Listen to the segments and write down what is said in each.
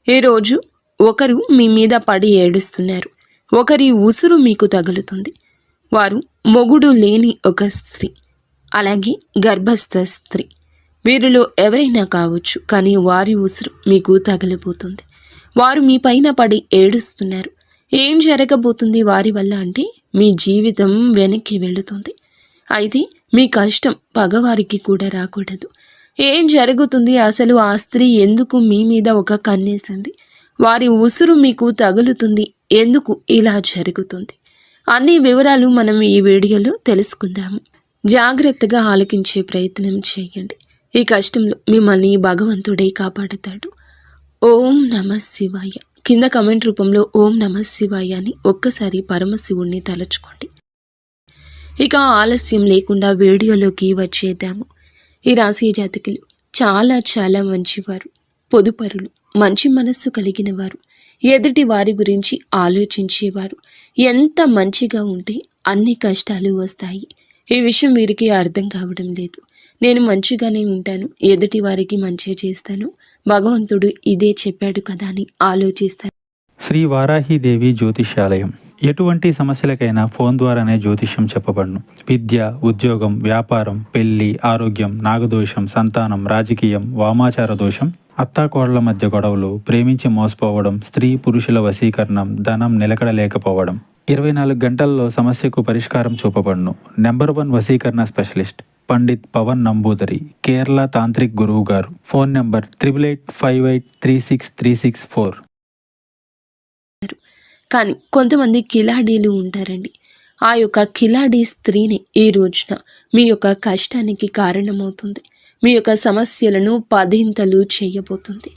ఈరోజు ఒకరు మీ మీద పడి ఏడుస్తున్నారు. ఒకరి ఉసురు మీకు తగులుతుంది. వారు మొగుడు లేని ఒక స్త్రీ, అలాగే గర్భస్థ స్త్రీ. వీరిలో ఎవరైనా కావచ్చు, కానీ వారి ఉసురు మీకు తగిలిపోతుంది. వారు మీ పైన పడి ఏడుస్తున్నారు. ఏం జరగబోతుంది వారి వల్ల అంటే మీ జీవితం వెనక్కి వెళుతుంది. అయితే మీ కష్టం పగవారికి కూడా రాకూడదు. ఏం జరుగుతుంది అసలు? ఆ స్త్రీ ఎందుకు మీ మీద ఒక కన్నేసింది? వారి ఉసురు మీకు తగులుతుంది. ఎందుకు ఇలా జరుగుతుంది? అన్ని వివరాలు మనం ఈ వీడియోలో తెలుసుకుందాము. జాగ్రత్తగా ఆలకించే ప్రయత్నం చేయండి. ఈ కష్టంలో మిమ్మల్ని భగవంతుడే కాపాడుతాడు. ఓం నమః శివాయ. కింద కమెంట్ రూపంలో ఓం నమః శివాయ అని ఒక్కసారి పరమశివుణ్ణి తలుచుకోండి. ఇక ఆలస్యం లేకుండా వీడియోలోకి వచ్చేద్దాము. ఈ రాశి జాతకులు చాలా మంచివారు, పొదుపరులు, మంచి మనస్సు కలిగిన వారు, ఎదుటి వారి గురించి ఆలోచించేవారు. ఎంత మంచిగా ఉంటే అన్ని కష్టాలు వస్తాయి. ఈ విషయం వీరికి అర్థం కావడం లేదు. నేను మంచిగానే ఉంటాను, ఎదుటి వారికి మంచి చేస్తాను, భగవంతుడు ఇదే చెప్పాడు కదా అని ఆలోచిస్తాను. శ్రీ వారాహిదేవి జ్యోతిష్యాలయం. ఎటువంటి సమస్యలకైనా ఫోన్ ద్వారానే జ్యోతిష్యం చెప్పబడును. విద్య, ఉద్యోగం, వ్యాపారం, పెళ్లి, ఆరోగ్యం, నాగదోషం, సంతానం, రాజకీయం, వామాచార దోషం, అత్తాకోడళ్ల మధ్య గొడవలు, ప్రేమించి మోసపోవడం, స్త్రీ పురుషుల వశీకరణం, ధనం నిలకడలేకపోవడం. 24 గంటల్లో సమస్యకు పరిష్కారం చూపబడును. నెంబర్ 1 వశీకరణ స్పెషలిస్ట్ పండిత్ పవన్ నంబూదరి, కేరళ తాంత్రిక్ గురువు గారు. Phone number 8858363634. కానీ కొంతమంది కిలాడీలు ఉంటారండి. ఆ యొక్క కిలాడీ స్త్రీని ఈ రోజున మీ యొక్క కష్టానికి కారణమవుతుంది. మీ యొక్క సమస్యలను పదింతలు చేయబోతుంది.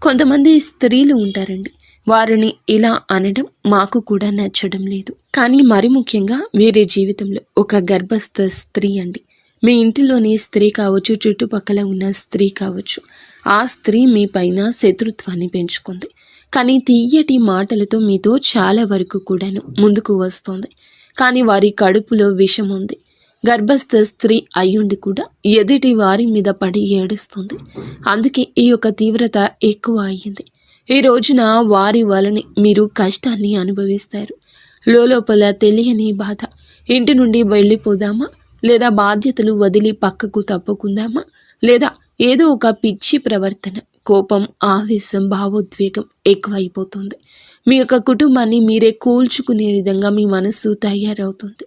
కొంతమంది స్త్రీలు ఉంటారండి. వారిని ఇలా అనడం మాకు కూడా నచ్చడం లేదు. కానీ మరి ముఖ్యంగా వీరి జీవితంలో ఒక గర్భస్థ స్త్రీ అండి. మీ ఇంటిలోని స్త్రీ కావచ్చు, చుట్టుపక్కల ఉన్న స్త్రీ కావచ్చు, ఆ స్త్రీ మీ పైన శత్రుత్వాన్ని పెంచుకుంది. కానీ తీయటి మాటలతో మీతో చాలా వరకు కూడాను ముందుకు వస్తుంది. కానీ వారి కడుపులో విషం ఉంది. గర్భస్థ స్త్రీ అయ్యుండి కూడా ఎదుటి వారి మీద పడి ఏడుస్తుంది. అందుకే ఈ యొక్క తీవ్రత ఎక్కువ అయ్యింది. ఈ రోజున వారి వలనే మీరు కష్టాన్ని అనుభవిస్తారు. లోపల తెలియని బాధ. ఇంటి నుండి వెళ్ళిపోదామా, లేదా బాధ్యతలు వదిలి పక్కకు తప్పుకుందామా, లేదా ఏదో ఒక పిచ్చి ప్రవర్తన, కోపం, ఆవేశం, భావోద్వేగం ఎక్కువైపోతుంది. మీ యొక్క కుటుంబాన్ని మీరే కూల్చుకునే విధంగా మీ మనస్సు తయారవుతుంది.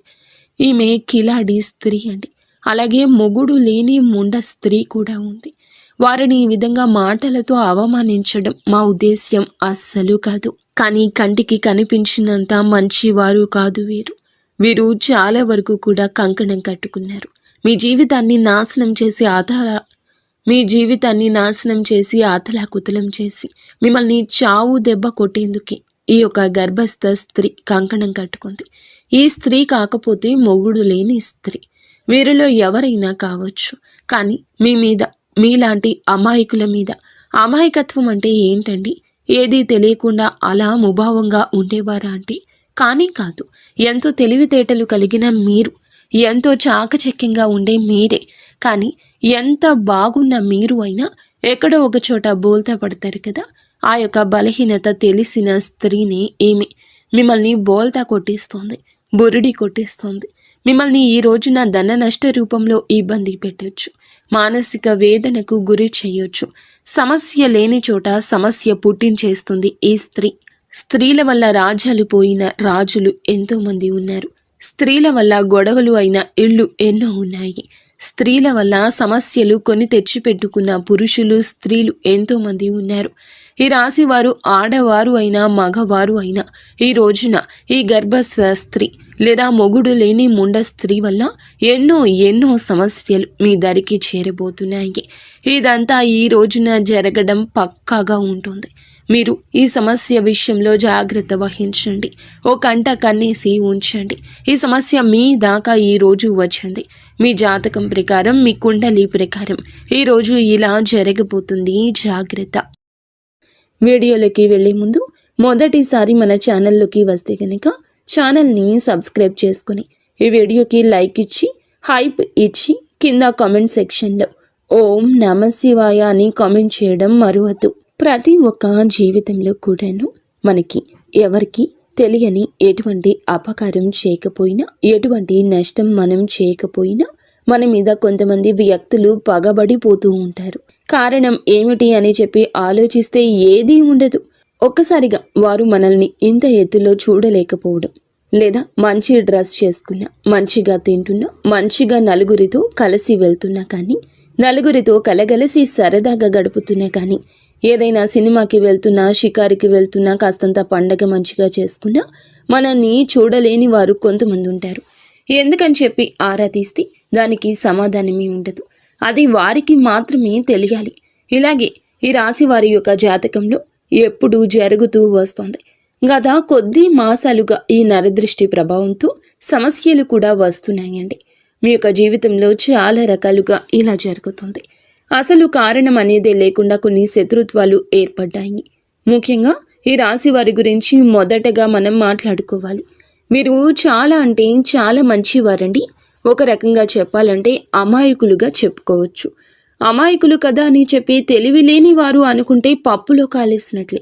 ఈమె కిలాడి స్త్రీ అండి. అలాగే మొగుడు లేని ముండ స్త్రీ కూడా ఉంది. వారిని ఈ విధంగా మాటలతో అవమానించడం మా ఉద్దేశ్యం అస్సలు కాదు. కానీ కంటికి కనిపించినంత మంచివారు కాదు వీరు. వీరు చాలా వరకు కూడా కంకణం కట్టుకున్నారు. మీ జీవితాన్ని నాశనం చేసి ఆతలాకుతలం చేసి మిమ్మల్ని చావు దెబ్బ కొట్టేందుకే ఈ యొక్క గర్భస్థ స్త్రీ కంకణం కట్టుకుంది. ఈ స్త్రీ కాకపోతే మొగుడు లేని స్త్రీ. వీరిలో ఎవరైనా కావచ్చు. కానీ మీ మీద, మీలాంటి అమాయకుల మీద, అమాయకత్వం అంటే ఏంటండి? ఏదీ తెలియకుండా అలా ముభావంగా ఉండేవారా అంటే కానీ కాదు. ఎంతో తెలివితేటలు కలిగిన మీరు, ఎంతో చాకచక్యంగా ఉండే మీరే, కానీ ఎంత బాగున్న మీరు అయినా ఎక్కడో ఒక చోట బోల్తా పడతారు కదా. ఆ యొక్క బలహీనత తెలిసిన స్త్రీని ఈమె మిమ్మల్ని బోల్తా కొట్టేస్తోంది, బురుడి కొట్టేస్తోంది. మిమ్మల్ని ఈ రోజున ధన నష్ట రూపంలో ఇబ్బంది పెట్టవచ్చు, మానసిక వేదనకు గురి చేయొచ్చు. సమస్య లేని చోట సమస్య పుట్టించేస్తుంది ఈ స్త్రీ. స్త్రీల వల్ల రాజ్యాలు పోయిన రాజులు ఎంతోమంది ఉన్నారు. స్త్రీల వల్ల గొడవలు అయిన ఇళ్ళు ఎన్నో ఉన్నాయి. స్త్రీల వల్ల సమస్యలు కొని తెచ్చిపెట్టుకున్న పురుషులు, స్త్రీలు ఎంతోమంది ఉన్నారు. ఈ రాశి వారు ఆడవారు అయినా మగవారు అయినా ఈ రోజున ఈ గర్భస్థ స్త్రీ లేదా మొగుడు లేని ముండ స్త్రీ వల్ల ఎన్నో సమస్యలు మీ దరికి చేరబోతున్నాయి. ఇదంతా ఈ రోజున జరగడం పక్కాగా ఉంటుంది. మీరు ఈ సమస్య విషయంలో జాగ్రత్త వహించండి. ఓ కంట కన్నేసి ఉంచండి. ఈ సమస్య మీ దాకా ఈరోజు వచ్చింది. మీ జాతకం ప్రకారం, మీ కుండలి ప్రకారం ఈరోజు ఇలా జరగబోతుంది. జాగ్రత్త. వీడియోలోకి వెళ్ళే ముందు మొదటిసారి మన ఛానల్లోకి వస్తే కనుక ఛానల్ని సబ్స్క్రైబ్ చేసుకుని ఈ వీడియోకి లైక్ ఇచ్చి, హైప్ ఇచ్చి, కింద కామెంట్ సెక్షన్లో ఓం నమః శివాయ అని కామెంట్ చేయడం మరువద్దు. ప్రతి ఒక్క జీవితంలో కూడాను మనకి ఎవరికి తెలియని ఎటువంటి అపకారం చేయకపోయినా, ఎటువంటి నష్టం మనం చేయకపోయినా మన మీద కొంతమంది వ్యక్తులు పగబడిపోతూ ఉంటారు. కారణం ఏమిటి అని చెప్పి ఆలోచిస్తే ఏదీ ఉండదు. ఒక్కసారిగా వారు మనల్ని ఇంత ఎత్తులో చూడలేకపోవడం, లేదా మంచి డ్రెస్ చేసుకున్నా, మంచిగా తింటున్నా, మంచిగా నలుగురితో కలిసి వెళ్తున్నా కానీ, నలుగురితో కలగలిసి సరదాగా గడుపుతున్నా కానీ, ఏదైనా సినిమాకి వెళ్తున్నా, షికారికి వెళ్తున్నా, కాస్తంత పండగ మంచిగా చేసుకున్నా మనల్ని చూడలేని వారు కొంతమంది ఉంటారు. ఎందుకని చెప్పి ఆరా తీస్తే దానికి సమాధానమే ఉండదు. అది వారికి మాత్రమే తెలియాలి. ఇలాగే ఈ రాశి వారి యొక్క జాతకంలో ఎప్పుడూ జరుగుతూ వస్తుంది. గత కొద్ది మాసాలుగా ఈ నరదృష్టి ప్రభావంతో సమస్యలు కూడా వస్తున్నాయండి. మీ యొక్క జీవితంలో చాలా రకాలుగా ఇలా జరుగుతుంది. అసలు కారణం అనేదే లేకుండా కొన్ని శత్రుత్వాలు ఏర్పడ్డాయి. ముఖ్యంగా ఈ రాశి వారి గురించి మొదటగా మనం మాట్లాడుకోవాలి. మీరు చాలా అంటే చాలా మంచివారండి. ఒక రకంగా చెప్పాలంటే అమాయకులుగా చెప్పుకోవచ్చు. అమాయకులు కదా అని చెప్పి తెలివి లేని వారు అనుకుంటే పప్పులో కాలేసినట్లే.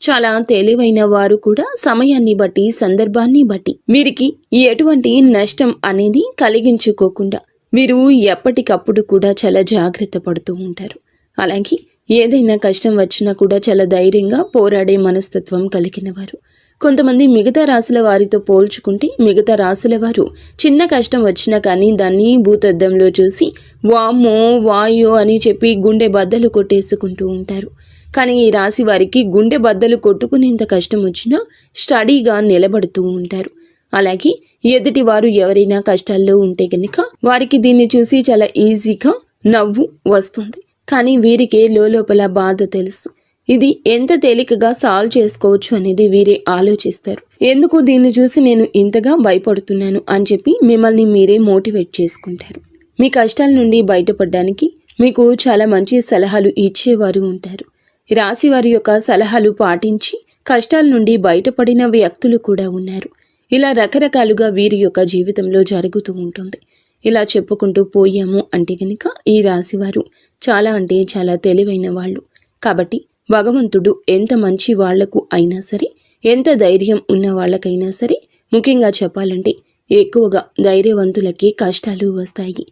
చాలా తెలివైన వారు కూడా సమయాన్ని బట్టి, సందర్భాన్ని బట్టి వీరికి ఎటువంటి నష్టం అనేది కలిగించుకోకుండా మీరు ఎప్పటికప్పుడు కూడా చాలా జాగ్రత్త పడుతూ ఉంటారు. అలాగే ఏదైనా కష్టం వచ్చినా కూడా చాలా ధైర్యంగా పోరాడే మనస్తత్వం కలిగిన వారు. కొంతమంది మిగతా రాశుల వారితో పోల్చుకుంటే మిగతా రాశుల వారు చిన్న కష్టం వచ్చినా కానీ దాన్ని భూతద్దంలో చూసి వామ్మో వాయో అని చెప్పి గుండె బద్దలు కొట్టేసుకుంటూ ఉంటారు. కానీ ఈ రాశి వారికి గుండె బద్దలు కొట్టుకునేంత కష్టం వచ్చినా స్టడీగా నిలబడుతూ ఉంటారు. అలాగే ఎదుటి వారు ఎవరైనా కష్టాల్లో ఉంటే కనుక వారికి దీన్ని చూసి చాలా ఈజీగా నవ్వు వస్తుంది. కానీ వీరికే లోపల బాధ తెలుసు. ఇది ఎంత తేలికగా సాల్వ్ చేసుకోవచ్చు అనేది వీరే ఆలోచిస్తారు. ఎందుకు దీన్ని చూసి నేను ఇంతగా భయపడుతున్నాను అని చెప్పి మిమ్మల్ని మీరే మోటివేట్ చేసుకుంటారు. మీ కష్టాల నుండి బయటపడడానికి మీకు చాలా మంచి సలహాలు ఇచ్చేవారు ఉంటారు. రాశి వారి యొక్క సలహాలు పాటించి కష్టాల నుండి బయటపడిన వ్యక్తులు కూడా ఉన్నారు. ఇలా రకరకాలుగా వీరి యొక్క జీవితంలో జరుగుతూ ఉంటుంది. ఇలా చెప్పుకుంటూ పోయాము అంటే కనుక ఈ రాశివారు చాలా అంటే చాలా తెలివైన వాళ్ళు. కాబట్టి భగవంతుడు ఎంత మంచి వాళ్లకు అయినా సరే, ఎంత ధైర్యం ఉన్న వాళ్ళకైనా సరే, ముఖ్యంగా చెప్పాలంటే ఎక్కువగా ధైర్యవంతులకి కష్టాలు వస్తాయి.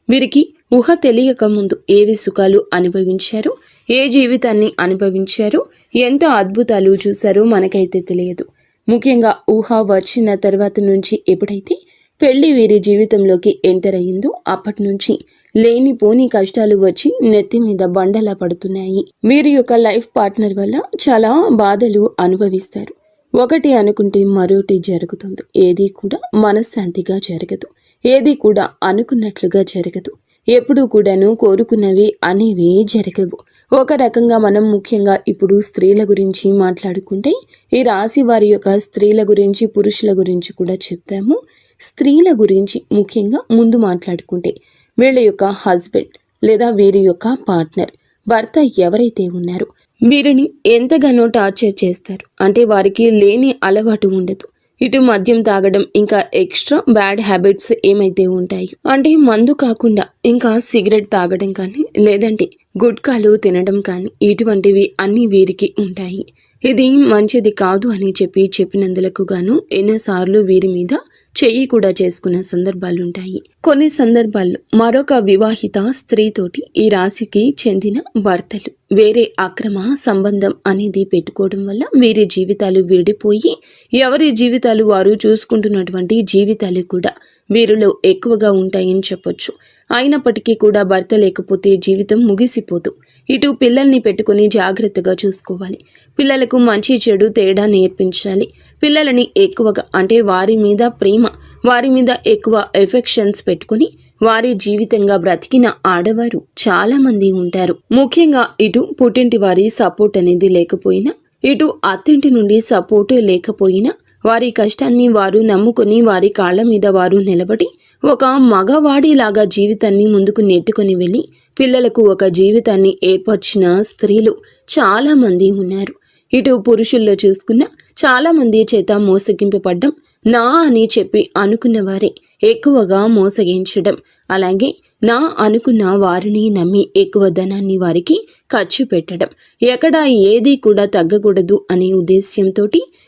వీరికి ఊహ తెలియక ముందు ఏవి సుఖాలు అనుభవించారో, ఏ జీవితాన్ని అనుభవించారో, ఎంత అద్భుతాలు చూశారో మనకైతే తెలియదు. ముఖ్యంగా ఊహ వచ్చిన తర్వాత నుంచి ఎప్పుడైతే పెళ్లి వీరి జీవితంలోకి ఎంటర్ అయ్యిందో అప్పటి నుంచి లేనిపోని కష్టాలు వచ్చి నెత్తి మీద బండలా పడుతున్నాయి. వీరి యొక్క లైఫ్ పార్ట్నర్ వల్ల చాలా బాధలు అనుభవిస్తారు. ఒకటి అనుకుంటే మరొకటి జరుగుతుంది. ఏది కూడా మనశ్శాంతిగా జరగదు. ఏది కూడా అనుకున్నట్లుగా జరగదు. ఎప్పుడూ కూడాను కోరుకున్నవి అనేవి జరగవు. ఒక రకంగా మనం ముఖ్యంగా ఇప్పుడు స్త్రీల గురించి మాట్లాడుకుంటే ఈ రాశి వారి యొక్క స్త్రీల గురించి, పురుషుల గురించి కూడా చెప్తాము. స్త్రీల గురించి ముఖ్యంగా ముందు మాట్లాడుకుంటే వీళ్ళ యొక్క హస్బెండ్ లేదా వీరి యొక్క పార్ట్నర్, భర్త ఎవరైతే ఉన్నారో వీరిని ఎంతగానో టార్చర్ చేస్తారు. అంటే వారికి లేని అలవాటు ఉండదు. ఇటు మద్యం తాగడం, ఇంకా ఎక్స్ట్రా బ్యాడ్ హ్యాబిట్స్ ఏమైతే ఉంటాయి అంటే మందు కాకుండా ఇంకా సిగరెట్ తాగడం కానీ, లేదంటే గుట్కాలు తినడం కానీ, ఇటువంటివి అన్నీ వీరికి ఉంటాయి. ఇది మంచిది కాదు అని చెప్పినందులకు గాను ఎన్నోసార్లు వీరి మీద చెయ్యి కూడా చేసుకున్న సందర్భాలుంటాయి. కొన్ని సందర్భాల్లో మరొక వివాహిత స్త్రీతోటి ఈ రాశికి చెందిన భర్తలు వేరే అక్రమ సంబంధం అనేది పెట్టుకోవడం వల్ల వీరి జీవితాలు విడిపోయి ఎవరి జీవితాలు వారు చూసుకుంటున్నటువంటి జీవితాలు కూడా వీరిలో ఎక్కువగా ఉంటాయని చెప్పొచ్చు. అయినప్పటికీ కూడా భర్త లేకపోతే జీవితం ముగిసిపోదు. ఇటు పిల్లల్ని పెట్టుకుని జాగ్రత్తగా చూసుకోవాలి. పిల్లలకు మంచి చెడు తేడా నేర్పించాలి. పిల్లలని ఎక్కువగా అంటే వారి మీద ప్రేమ, వారి మీద ఎక్కువ ఎఫెక్షన్స్ పెట్టుకుని వారి జీవితంగా బ్రతికిన ఆడవారు చాలా మంది ఉంటారు. ముఖ్యంగా ఇటు పుట్టింటి వారి సపోర్ట్ అనేది లేకపోయినా, ఇటు అత్తింటి నుండి సపోర్ట్ లేకపోయినా వారి కష్టాన్ని వారు నమ్ముకొని వారి కాళ్ళ మీద వారు నిలబడి ఒక మగవాడిలాగా జీవితాన్ని ముందుకు నెట్టుకొని వెళ్ళి పిల్లలకు ఒక జీవితాన్ని ఏర్పరిచిన స్త్రీలు చాలా మంది ఉన్నారు. ఇటు పురుషుల్లో చూసుకున్న చాలా మంది చేత మోసగింపబడ్డం, నా అని చెప్పి అనుకున్న వారే ఎక్కువగా మోసగించడం, అలాగే నా అనుకున్న వారిని నమ్మి ఎక్కువ ధనాన్ని వారికి ఖర్చు పెట్టడం, ఎక్కడ ఏది కూడా తగ్గకూడదు అనే ఉద్దేశ్యంతో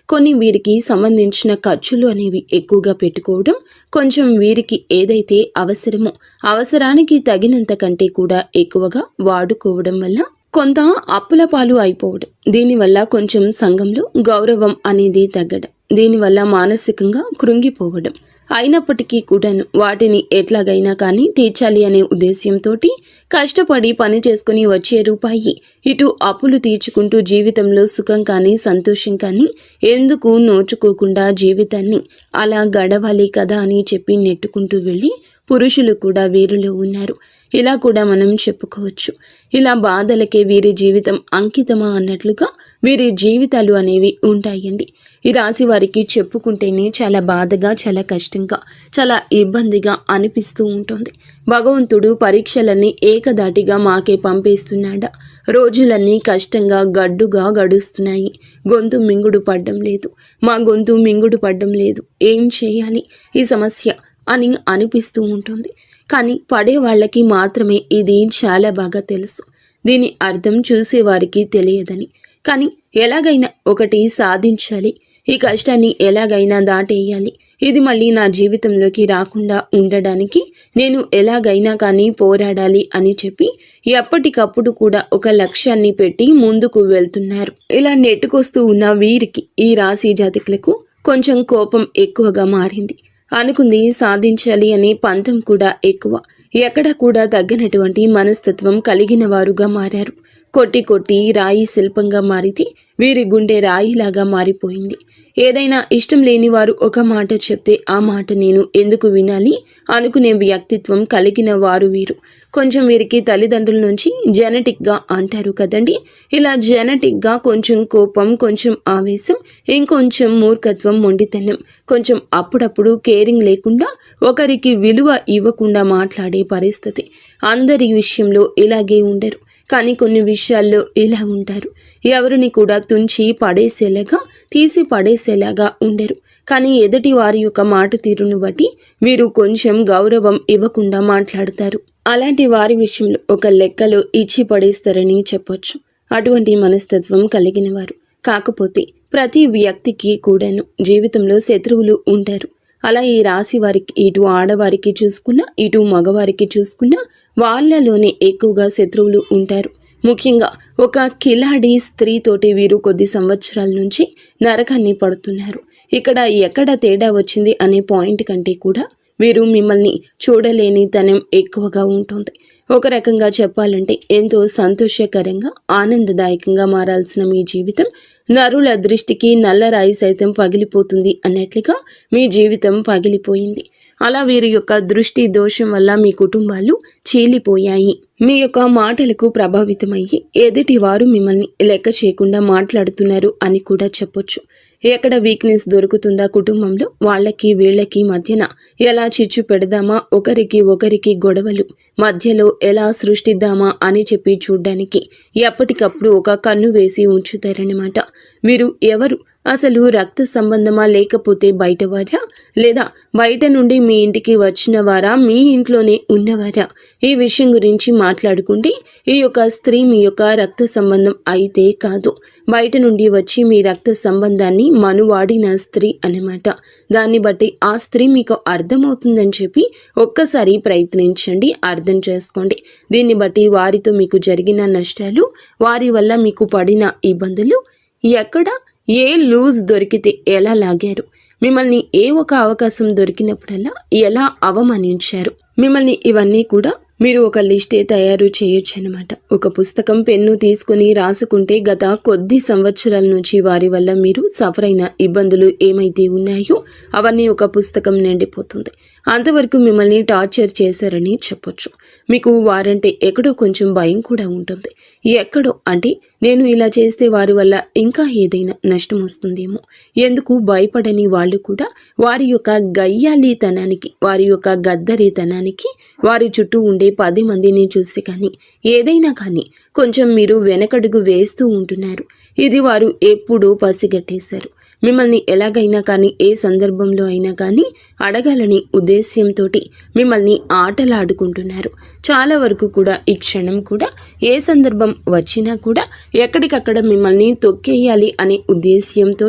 కొన్ని వీరికి సంబంధించిన ఖర్చులు అనేవి ఎక్కువగా పెట్టుకోవడం, కొంచెం వీరికి ఏదైతే అవసరమో అవసరానికి తగినంత కంటే కూడా ఎక్కువగా వాడుకోవడం వల్ల కొంత అప్పుల పాలు అయిపోవడం, దీనివల్ల కొంచెం సంఘంలో గౌరవం అనేది తగ్గడం, దీనివల్ల మానసికంగా కృంగిపోవడం, అయినప్పటికీ కూడాను వాటిని ఎట్లాగైనా కానీ తీర్చాలి అనే ఉద్దేశ్యంతో కష్టపడి పని చేసుకుని వచ్చే రూపాయి ఇటు అప్పులు తీర్చుకుంటూ జీవితంలో సుఖం కానీ సంతోషం కానీ ఎందుకు నోచుకోకుండా జీవితాన్ని అలా గడవాలి కదా అని చెప్పి నెట్టుకుంటూ వెళ్ళి పురుషులు కూడా వీరిలో ఉన్నారు. ఇలా కూడా మనం చెప్పుకోవచ్చు. ఇలా బాధలకే వీరి జీవితం అంకితమా అన్నట్లుగా వీరి జీవితాలు అనేవి ఉంటాయండి. ఈ రాశి వారికి చెప్పుకుంటేనే చాలా బాధగా, చాలా కష్టంగా, చాలా ఇబ్బందిగా అనిపిస్తూ ఉంటుంది. భగవంతుడు పరీక్షలన్నీ ఏకదాటిగా మాకే పంపేస్తున్నాడా? రోజులన్నీ కష్టంగా గడ్డుగా గడుస్తున్నాయి. గొంతు మింగుడు పడ్డం లేదు, మా గొంతు మింగుడు పడ్డం లేదు, ఏం చేయాలి ఈ సమస్య అని అనిపిస్తూ ఉంటుంది. కానీ పడే వాళ్ళకి మాత్రమే ఇది చాలా బాగా తెలుసు. దీని అర్థం చూసేవారికి తెలియదని. కానీ ఎలాగైనా ఒకటి సాధించాలి, ఈ కష్టాన్ని ఎలాగైనా దాటేయాలి, ఇది మళ్ళీ నా జీవితంలోకి రాకుండా ఉండడానికి నేను ఎలాగైనా కానీ పోరాడాలి అని చెప్పి ఎప్పటికప్పుడు కూడా ఒక లక్ష్యాన్ని పెట్టి ముందుకు వెళ్తున్నారు. ఇలా నెట్టుకొస్తూ ఉన్న వీరికి, ఈ రాశి జాతకులకు కొంచెం కోపం ఎక్కువగా మారింది. అనుకుంది సాధించాలి అనే పంతం కూడా ఎక్కువ. ఎక్కడ కూడా తగ్గనటువంటి మనస్తత్వం కలిగిన వారుగా మారారు. కొట్టి కొట్టి రాయి శిల్పంగా మారితే వీరి గుండె రాయిలాగా మారిపోయింది. ఏదైనా ఇష్టం లేని వారు ఒక మాట చెప్తే ఆ మాట నేను ఎందుకు వినాలి అనుకునే వ్యక్తిత్వం కలిగిన వారు వీరు. కొంచెం వీరికి తల్లిదండ్రుల నుంచి జెనెటిక్గా అంటారు కదండి, ఇలా జెనెటిక్గా కొంచెం కోపం, కొంచెం ఆవేశం, ఇంకొంచెం మూర్ఖత్వం, మొండితనం, కొంచెం అప్పుడప్పుడు కేరింగ్ లేకుండా ఒకరికి విలువ ఇవ్వకుండా మాట్లాడే పరిస్థితి. అందరి విషయంలో ఇలాగే ఉండరు, కానీ కొన్ని విషయాల్లో ఇలా ఉంటారు. ఎవరిని కూడా తుంచి పడేసేలాగా, తీసి పడేసేలాగా ఉండరు. కానీ ఎదుటి వారి యొక్క మాట తీరును బట్టి వీరు కొంచెం గౌరవం ఇవ్వకుండా మాట్లాడతారు. అలాంటి వారి విషయంలో ఒక లెక్కలో ఇచ్చి పడేస్తారని చెప్పొచ్చు. అటువంటి మనస్తత్వం కలిగిన వారు. కాకపోతే ప్రతి వ్యక్తికి కూడాను జీవితంలో శత్రువులు ఉంటారు. అలా ఈ రాశి వారికి, ఇటు ఆడవారికి చూసుకున్నా, ఇటు మగవారికి చూసుకున్నా వాళ్ళలోనే ఎక్కువగా శత్రువులు ఉంటారు. ముఖ్యంగా ఒక కిలాడి స్త్రీతోటి వీరు కొద్ది సంవత్సరాల నుంచి నరకాన్ని పడుతున్నారు. ఇక్కడ ఎక్కడ తేడా వచ్చింది అనే పాయింట్ కంటే కూడా వీరు మిమ్మల్ని చూడలేని తనం ఎక్కువగా ఉంటుంది. ఒక రకంగా చెప్పాలంటే ఎంతో సంతోషకరంగా, ఆనందదాయకంగా మారాల్సిన మీ జీవితం నరుల దృష్టికి నల్లరాయి సైతం పగిలిపోతుంది అన్నట్లుగా మీ జీవితం పగిలిపోయింది. అలా వీరి యొక్క దృష్టి దోషం వల్ల మీ కుటుంబాలు చీలిపోయాయి. మీ యొక్క మాటలకు ప్రభావితమయ్యి ఎదుటి వారు మిమ్మల్ని లెక్క చేయకుండా మాట్లాడుతున్నారు అని కూడా చెప్పొచ్చు. ఎక్కడ వీక్నెస్ దొరుకుతుందా కుటుంబంలో, వాళ్ళకి వీళ్ళకి మధ్యన ఎలా చిచ్చు పెడదామా, ఒకరికి గొడవలు మధ్యలో ఎలా సృష్టిద్దామా అని చెప్పి చూడ్డానికి ఎప్పటికప్పుడు ఒక కన్ను వేసి ఉంచుతారన్నమాట. మీరు ఎవరు, అసలు రక్త సంబంధమా లేకపోతే బయటవారా, లేదా బయట నుండి మీ ఇంటికి వచ్చిన వారా, మీ ఇంట్లోనే ఉన్నవారా, ఈ విషయం గురించి మాట్లాడుకుంటే ఈ యొక్క స్త్రీ మీ యొక్క రక్త సంబంధం అయితే కాదు, బయట నుండి వచ్చి మీ రక్త సంబంధాన్ని మనువాడిన స్త్రీ అన్నమాట. దాన్ని బట్టి ఆ స్త్రీ మీకు అర్థమవుతుందని చెప్పి ఒక్కసారి ప్రయత్నించండి, అర్థం చేసుకోండి. దీన్ని బట్టి వారితో మీకు జరిగిన నష్టాలు, వారి వల్ల మీకు పడిన ఇబ్బందులు, ఎక్కడ ఏ లూజ్ దొరికితే ఎలా లాగారు, మిమ్మల్ని ఏ ఒక అవకాశం దొరికినప్పుడల్లా ఎలా అవమానించారు, మిమ్మల్ని ఇవన్నీ కూడా మీరు ఒక లిస్టే తయారు చేయొచ్చు అనమాట. ఒక పుస్తకం, పెన్ను తీసుకుని రాసుకుంటే గత కొద్ది సంవత్సరాల నుంచి వారి వల్ల మీరు సఫర్ అయిన ఇబ్బందులు ఏమైతే ఉన్నాయో అవన్నీ ఒక పుస్తకం నిండిపోతుంది. అంతవరకు మిమ్మల్ని టార్చర్ చేశారని చెప్పొచ్చు. మీకు వారంటే ఎక్కడో కొంచెం భయం కూడా ఉంటుంది. ఎక్కడో అంటే నేను ఇలా చేస్తే వారి వల్ల ఇంకా ఏదైనా నష్టం వస్తుందేమో, ఎందుకు భయపడని వాళ్ళు కూడా వారి యొక్క గయ్యాలితనానికి, వారి యొక్క గద్దరితనానికి వారి చుట్టూ ఉండే 10 మందిని చూసి కానీ ఏదైనా కానీ కొంచెం మీరు వెనకడుగు వేస్తూ ఉంటున్నారు. ఇది వారు ఎప్పుడూ పసిగట్టేశారు. మిమ్మల్ని ఎలాగైనా కానీ ఏ సందర్భంలో అయినా కానీ అడగాలని ఉద్దేశ్యంతో మిమ్మల్ని ఆటలాడుకుంటున్నారు. చాలా వరకు కూడా ఈ క్షణం కూడా ఏ సందర్భం వచ్చినా కూడా ఎక్కడికక్కడ మిమ్మల్ని తొక్కేయాలి అనే ఉద్దేశ్యంతో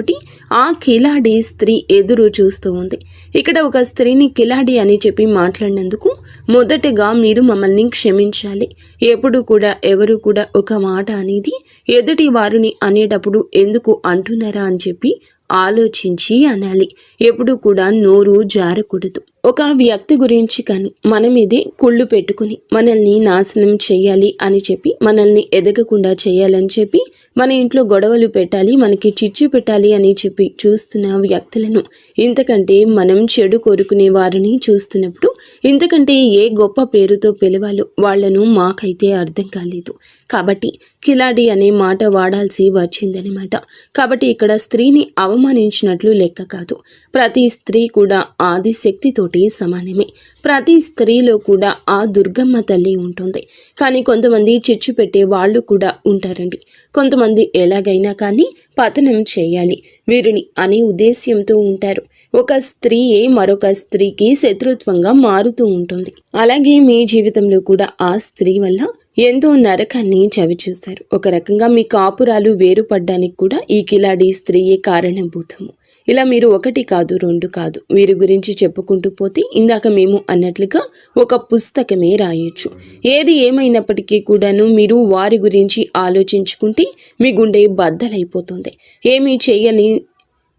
ఆ కిలాడి స్త్రీ ఎదురు చూస్తూ ఉంది. ఇక్కడ ఒక స్త్రీని కిలాడి అని చెప్పి మాట్లాడినందుకు మొదటగా మీరు మమ్మల్ని క్షమించాలి. ఎప్పుడు కూడా ఎవరు కూడా ఒక మాట అనేది ఎదుటి వారిని అనేటప్పుడు ఎందుకు అంటున్నారా అని చెప్పి ఆలోచించి అనాలి. ఎప్పుడు కూడా నోరు జారకూడదు. ఒక వ్యక్తి గురించి కానీ మన మీదే కుళ్ళు పెట్టుకుని మనల్ని నాశనం చేయాలి అని చెప్పి, మనల్ని ఎదగకుండా చేయాలని చెప్పి, మన ఇంట్లో గొడవలు పెట్టాలి, మనకి చిచ్చు పెట్టాలి అని చెప్పి చూస్తున్న వ్యక్తులను, ఇంతకంటే మనం చెడు కోరుకునే వారిని చూస్తున్నప్పుడు ఇంతకంటే ఏ గొప్ప పేరుతో పిలవాలో వాళ్లను మాకైతే అర్థం కాలేదు. కాబట్టి కిలాడి అనే మాట వాడాల్సి వచ్చిందనమాట. కాబట్టి ఇక్కడ స్త్రీని అవమానించినట్లు లెక్క కాదు. ప్రతి స్త్రీ కూడా ఆదిశక్తితోటి సమానమే. ప్రతి స్త్రీలో కూడా ఆ దుర్గమ్మ తల్లి ఉంటుంది. కానీ కొంతమంది చిచ్చు పెట్టే వాళ్ళు కూడా ఉంటారండి. కొంతమంది ఎలాగైనా కానీ పతనం చేయాలి వీరిని అనే ఉద్దేశ్యంతో ఉంటారు. ఒక స్త్రీయే మరొక స్త్రీకి శత్రుత్వంగా మారుతూ ఉంటుంది. అలాగే మీ జీవితంలో కూడా ఆ స్త్రీ వల్ల ఎంతో నరకాన్ని చవిచూస్తారు. ఒక రకంగా మీ కాపురాలు వేరుపడ్డానికి కూడా ఈ కిలాడి స్త్రీయే కారణభూతము. ఇలా మీరు ఒకటి కాదు, రెండు కాదు, వీరి గురించి చెప్పుకుంటూ పోతే ఇందాక మేము అన్నట్లుగా ఒక పుస్తకమే రాయొచ్చు. ఏది ఏమైనప్పటికీ కూడాను మీరు వారి గురించి ఆలోచించుకుంటే మీ గుండె బద్దలైపోతుంది.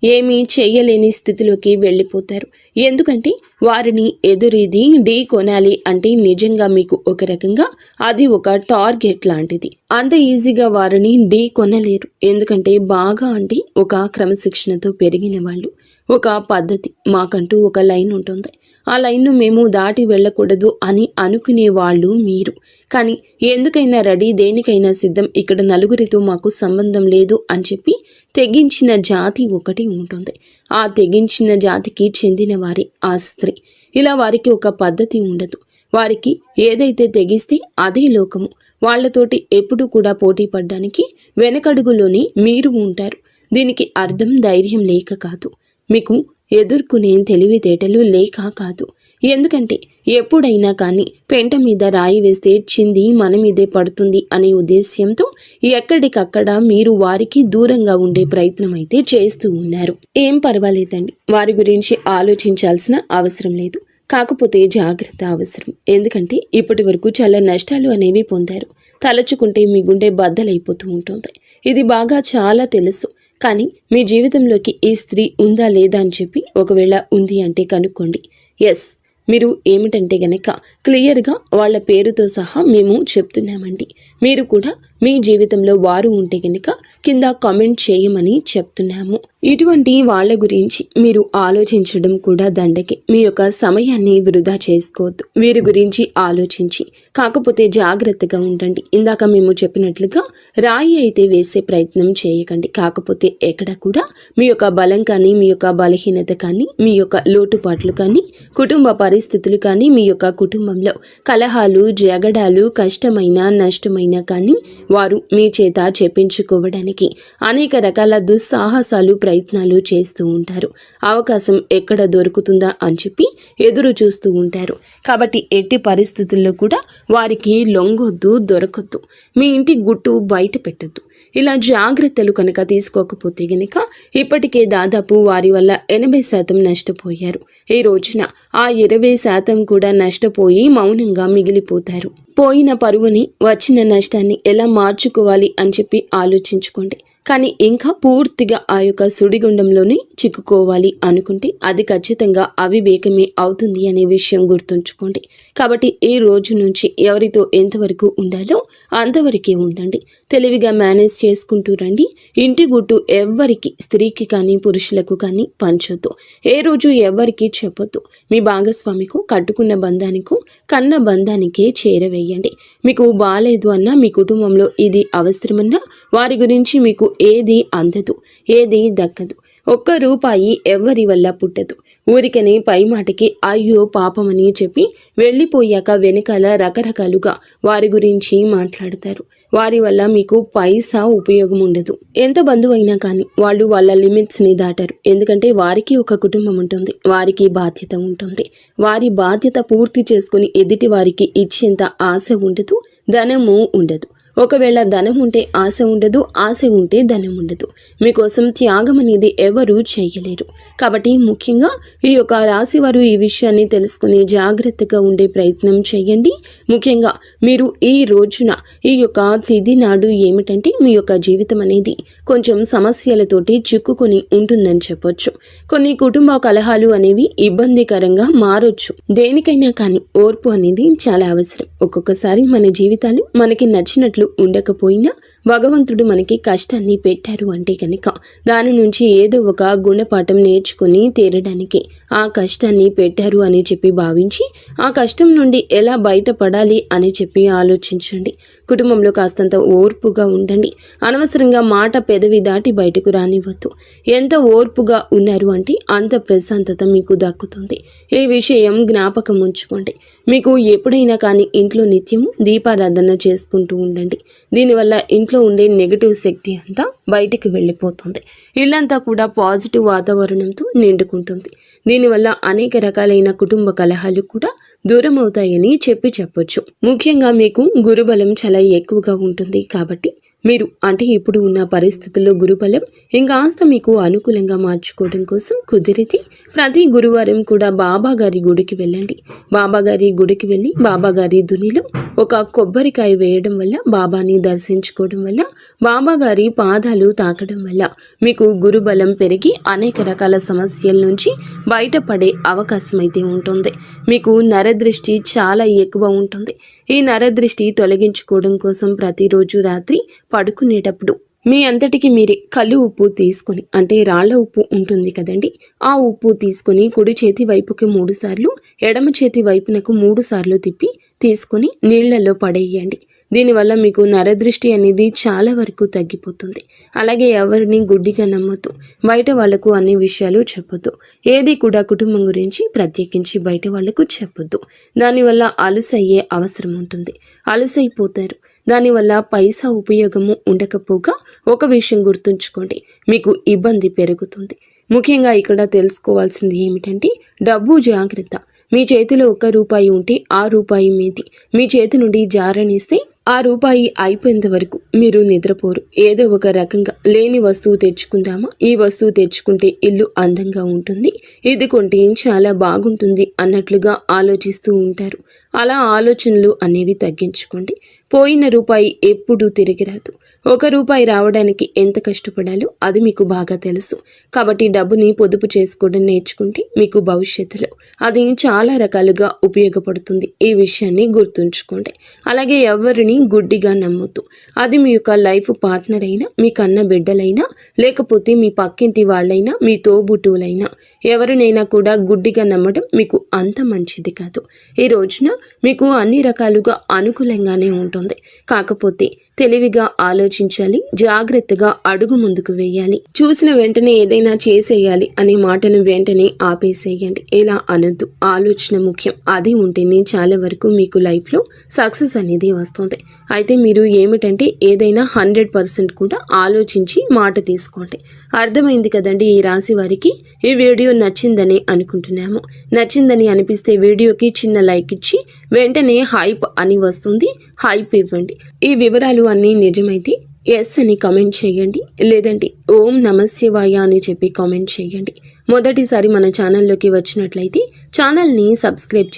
ఏమీ చేయలేని స్థితిలోకి వెళ్ళిపోతారు. ఎందుకంటే వారిని ఎదురీది ఢీ కొనాలి అంటే నిజంగా మీకు ఒక రకంగా అది ఒక టార్గెట్ లాంటిది. అంత ఈజీగా వారిని ఢీ కొనలేరు. ఎందుకంటే బాగా అంటే ఒక క్రమశిక్షణతో పెరిగిన వాళ్ళు, ఒక పద్ధతి, మాకంటూ ఒక లైన్ ఉంటుంది. ఆ లైన్ను మేము దాటి వెళ్ళకూడదు అని అనుకునే వాళ్ళు మీరు. కానీ ఎందుకైనా రెడీ, దేనికైనా సిద్ధం, ఇక్కడ నలుగురితో మాకు సంబంధం లేదు అని చెప్పి తెగించిన జాతి ఒకటి ఉంటుంది. ఆ తెగించిన జాతికి చెందిన వారి ఆ స్త్రీ. ఇలా వారికి ఒక పద్ధతి ఉండదు. వారికి ఏదైతే తెగిస్తే అదే లోకము. వాళ్లతోటి ఎప్పుడు కూడా పోటీ పడ్డానికి వెనకడుగులోనే మీరు ఉంటారు. దీనికి అర్థం ధైర్యం లేక కాదు, మీకు ఎదుర్కొనే తెలివితేటలు లేక కాదు. ఎందుకంటే ఎప్పుడైనా కానీ పెంట మీద రాయి వేస్తే చింది మన మీదే పడుతుంది అనే ఉద్దేశ్యంతో ఎక్కడికక్కడ మీరు వారికి దూరంగా ఉండే ప్రయత్నం అయితే చేస్తూ ఉన్నారు. ఏం పర్వాలేదండి, వారి గురించి ఆలోచించాల్సిన అవసరం లేదు. కాకపోతే జాగ్రత్త అవసరం. ఎందుకంటే ఇప్పటి వరకు చాలా నష్టాలు అనేవి పొందారు. తలచుకుంటే మీ గుండె బద్దలైపోతూ ఉంటుంది. ఇది బాగా చాలా తెలుసు. కానీ మీ జీవితంలోకి ఈ స్త్రీ ఉందా లేదా అని చెప్పి ఒకవేళ ఉంది అంటే కనుక్కోండి. ఎస్, మీరు ఏమిటంటే గనక క్లియర్గా వాళ్ళ పేరుతో సహా మేము చెప్తున్నామండి. మీరు కూడా మీ జీవితంలో వారు ఉంటే గనక కింద కామెంట్ చేయమని చెప్తున్నాము. ఇటువంటి వాళ్ళ గురించి మీరు ఆలోచించడం కూడా దండకే. మీ యొక్క సమయాన్ని వృధా చేసుకోవద్దు. వీరి గురించి ఆలోచించి కాకపోతే జాగ్రత్తగా ఉండండి. ఇందాక మేము చెప్పినట్లుగా రాయి అయితే వేసే ప్రయత్నం చేయకండి. కాకపోతే ఎక్కడ కూడా మీ యొక్క బలం కానీ, మీ యొక్క బలహీనత కానీ, మీ యొక్క లోటుపాట్లు కానీ, కుటుంబ పరిస్థితులు కానీ, మీ యొక్క కుటుంబంలో కలహాలు, జగడాలు, కష్టమైన నష్టమైన కానీ వారు మీ చేత చెప్పించుకోవడానికి అనేక రకాల దుస్సాహసాలు, ప్రయత్నాలు చేస్తూ ఉంటారు. అవకాశం ఎక్కడ దొరుకుతుందా అని చెప్పి ఎదురు చూస్తూ ఉంటారు. కాబట్టి ఎట్టి పరిస్థితుల్లో కూడా వారికి లొంగొద్దు, దొరకొద్దు. మీ ఇంటి గుట్టు బయట పెట్టొద్దు. ఇలా జాగ్రత్తలు కనుక తీసుకోకపోతే గనక ఇప్పటికే దాదాపు వారి వల్ల 80% నష్టపోయారు. ఈ రోజున ఆ 20% కూడా నష్టపోయి మౌనంగా మిగిలిపోతారు. పోయిన పరువుని, వచ్చిన నష్టాన్ని ఎలా మార్చుకోవాలి అని చెప్పి ఆలోచించుకోండి. కానీ ఇంకా పూర్తిగా ఆ యొక్క సుడిగుండంలోనే చిక్కుకోవాలి అనుకుంటే అది ఖచ్చితంగా అవివేకమే అవుతుంది అనే విషయం గుర్తుంచుకోండి. కాబట్టి ఈ రోజు నుంచి ఎవరితో ఎంతవరకు ఉండాలో అంతవరకే ఉండండి. తెలివిగా మేనేజ్ చేసుకుంటూ రండి. ఇంటి గుట్టు ఎవ్వరికి, స్త్రీకి కానీ పురుషులకు కానీ పంచొద్దు. ఏ రోజు ఎవ్వరికి చెప్పొద్దు. మీ భాగస్వామికు, కట్టుకున్న బంధానికో, కన్న బంధానికే చేరవేయండి. మీకు బాలేదు అన్నా, మీ కుటుంబంలో ఇది అవసరమన్నా వారి గురించి మీకు ఏది అందదు, ఏది దక్కదు. ఒక్క రూపాయి ఎవ్వరి వల్ల పుట్టదు. ఊరికనే పై మాటకి అయ్యో పాపమని చెప్పి వెళ్ళిపోయాక వెనకాల రకరకాలుగా వారి గురించి మాట్లాడతారు. వారి వల్ల మీకు పైసా ఉపయోగం ఉండదు. ఎంత బంధువు అయినా కానీ వాళ్ళు వాళ్ళ లిమిట్స్ని దాటారు. ఎందుకంటే వారికి ఒక కుటుంబం ఉంటుంది, వారికి బాధ్యత ఉంటుంది. వారి బాధ్యత పూర్తి చేసుకుని ఎదుటి వారికి ఇచ్చేంత ఆశ ఉండదు, ధనము ఉండదు. ఒకవేళ ధనం ఉంటే ఆశ ఉండదు, ఆశ ఉంటే ధనం ఉండదు. మీకోసం త్యాగం అనేది ఎవరూ చేయలేరు. కాబట్టి ముఖ్యంగా ఈ యొక్క రాశి వారు ఈ విషయాన్ని తెలుసుకుని జాగ్రత్తగా ఉండే ప్రయత్నం చేయండి. ముఖ్యంగా మీరు ఈ రోజున ఈ యొక్క తిథి నాడు ఏమిటంటే మీ యొక్క జీవితం అనేది కొంచెం సమస్యలతోటి చిక్కుకొని ఉంటుందని చెప్పొచ్చు. కొన్ని కుటుంబ కలహాలు అనేవి ఇబ్బందికరంగా మారొచ్చు. దేనికైనా కానీ ఓర్పు అనేది చాలా అవసరం. ఒక్కొక్కసారి మన జీవితాలు మనకి నచ్చినట్లు ఉండకపోయినా భగవంతుడు మనకి కష్టాన్ని పెట్టారు అంటే కనుక దాని నుంచి ఏదో ఒక గుణపాఠం నేర్చుకుని తీరడానికి ఆ కష్టాన్ని పెట్టారు అని చెప్పి భావించి ఆ కష్టం నుండి ఎలా బయటపడాలి అని చెప్పి ఆలోచించండి. కుటుంబంలో కాస్తంత ఓర్పుగా ఉండండి. అనవసరంగా మాట పెదవి దాటి బయటకు రానివ్వద్దు. ఎంత ఓర్పుగా ఉన్నారు అంటే అంత ప్రశాంతత మీకు దక్కుతుంది. ఈ విషయం జ్ఞాపకం ఉంచుకోండి. మీకు ఎప్పుడైనా కానీ ఇంట్లో నిత్యము దీపారాధన చేసుకుంటూ ఉండండి. దీనివల్ల ఇంట్లో ఉండే నెగటివ్ శక్తి అంతా బయటికి వెళ్ళిపోతుంది. ఇల్లంతా కూడా పాజిటివ్ వాతావరణంతో నిండుకుంటుంది. దీనివల్ల అనేక రకాలైన కుటుంబ కలహాలు కూడా దూరం అవుతాయని చెప్పొచ్చు. ముఖ్యంగా మీకు గురుబలం చాలా ఎక్కువగా ఉంటుంది. కాబట్టి మీరు అంటే ఇప్పుడు ఉన్న పరిస్థితుల్లో గురుబలం ఇంకాస్త మీకు అనుకూలంగా మార్చుకోవడం కోసం కుదిరితే ప్రతి గురువారం కూడా బాబా గారి గుడికి వెళ్ళండి. బాబా గారి గుడికి వెళ్ళి బాబా గారి దునిలో ఒక కొబ్బరికాయ వేయడం వల్ల, బాబాని దర్శించుకోవడం వల్ల, బాబా గారి పాదాలు తాకడం వల్ల మీకు గురుబలం పెరిగి అనేక రకాల సమస్యల నుంచి బయటపడే అవకాశం అయితే ఉంటుంది. మీకు నరదృష్టి చాలా ఎక్కువ ఉంటుంది. ఈ నరదృష్టి తొలగించుకోవడం కోసం ప్రతిరోజు రాత్రి పడుకునేటప్పుడు మీ అంతటికి మీరే కళ్ళు ఉప్పు తీసుకొని, అంటే రాళ్ల ఉప్పు ఉంటుంది కదండి, ఆ ఉప్పు తీసుకొని కుడి చేతి వైపుకి 3 సార్లు, ఎడమ చేతి వైపునకు 3 సార్లు తిప్పి తీసుకొని నీళ్లలో పడేయండి. దీనివల్ల మీకు నరదృష్టి అనేది చాలా వరకు తగ్గిపోతుంది. అలాగే ఎవరిని గుడ్డిగా నమ్మొద్దు. బయట వాళ్లకు అన్ని విషయాలు చెప్పొద్దు. ఏది కూడా కుటుంబం గురించి ప్రత్యేకించి బయట వాళ్లకు చెప్పొద్దు. దానివల్ల అలుసయ్యే అవసరం ఉంటుంది. అలుసైపోతారు. దానివల్ల పైసా ఉపయోగము ఉండకపోగా ఒక విషయం గుర్తుంచుకోండి, మీకు ఇబ్బంది పెరుగుతుంది. ముఖ్యంగా ఇక్కడ తెలుసుకోవాల్సింది ఏమిటంటే డబ్బు జాగ్రత్త. మీ చేతిలో 1 రూపాయి ఉంటే ఆ రూపాయి మీది. మీ చేతి నుండి జారనిస్తే ఆ రూపాయి అయిపోయేంత వరకు మీరు నిద్రపోరు. ఏదో ఒక రకంగా లేని వస్తువు తెచ్చుకుందామా, ఈ వస్తువు తెచ్చుకుంటే ఇల్లు అందంగా ఉంటుంది, ఇది కొంటే చాలా బాగుంటుంది అన్నట్లుగా ఆలోచిస్తూ ఉంటారు. అలా ఆలోచనలు అనేవి తగ్గించుకోండి. పోయిన రూపాయి ఎప్పుడూ తిరిగి రాదు. 1 రూపాయి రావడానికి ఎంత కష్టపడాలో అది మీకు బాగా తెలుసు. కాబట్టి డబ్బుని పొదుపు చేసుకోవడం నేర్చుకుంటే మీకు భవిష్యత్తులో అది చాలా రకాలుగా ఉపయోగపడుతుంది. ఈ విషయాన్ని గుర్తుంచుకోండి. అలాగే ఎవరిని గుడ్డిగా నమ్మొద్దు. అది మీ యొక్క లైఫ్ పార్ట్నర్ అయినా, మీ కన్న బిడ్డలైనా, లేకపోతే మీ పక్కింటి వాళ్ళైనా, మీ తోబుట్టువులైనా, ఎవరినైనా కూడా గుడ్డిగా నమ్మడం మీకు అంత మంచిది కాదు. ఈ రోజున మీకు అన్ని రకాలుగా అనుకూలంగానే ఉంటుంది. కాకపోతే తెలివిగా ఆలోచించాలి, జాగ్రత్తగా అడుగు ముందుకు వేయాలి. చూసిన వెంటనే ఏదైనా చేసేయాలి అనే మాటను వెంటనే ఆపేసేయండి. ఇలా అనొద్దు. ఆలోచన ముఖ్యం. అది ఉంటేనే చాలా వరకు మీకు లైఫ్లో సక్సెస్ అనేది వస్తుంది. అయితే మీరు ఏమిటంటే ఏదైనా 100% కూడా ఆలోచించి మాట తీసుకోండి. అర్థమైంది కదండి ఈ రాశి వారికి. ఈ వీడియో నచ్చిందని అనుకుంటున్నాము. నచ్చిందని అనిపిస్తే వీడియోకి చిన్న లైక్ ఇచ్చి వెంటనే హైప్ అని వస్తుంది, హైప్ ఇవ్వండి. ఈ వివరాలు అన్నీ నిజమైతే ఎస్ అని కామెంట్ చేయండి, లేదంటే ఓం నమశివాయ అని చెప్పి కామెంట్ చేయండి. మొదటిసారి మన ఛానల్లోకి వచ్చినట్లయితే ఛానల్ని సబ్స్క్రైబ్